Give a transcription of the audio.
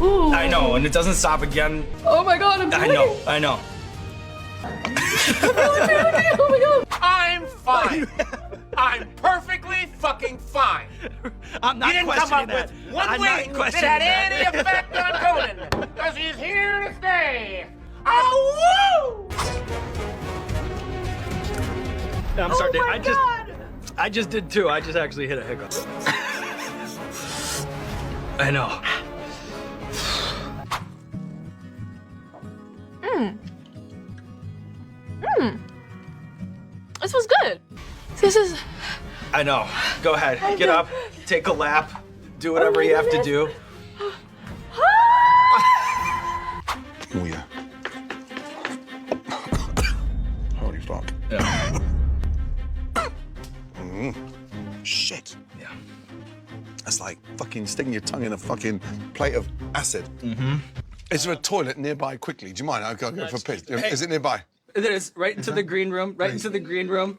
Ooh. I know, and it doesn't stop again. Oh my god, I'm dying. I know. Oh my god. I'm fine. I'm perfectly fucking fine. I'm not You didn't come questioning up that. with one I'm wing not that questioning had that. any effect on Conan, because he's here to stay. Oh, woo! I'm sorry, Oh my god. I just did too. I just actually hit a hiccup. I know. This was good. This is. I know. Go ahead. Get up. Take a lap. Do whatever you have to do. Oh, yeah. Holy fuck. Yeah. Shit. Yeah. That's like fucking sticking your tongue in a fucking plate of acid. Mm-hmm. Is there a toilet nearby quickly? Do you mind? I'll go for a piss. Is it nearby? There is. Right into the green room. Right into the green room.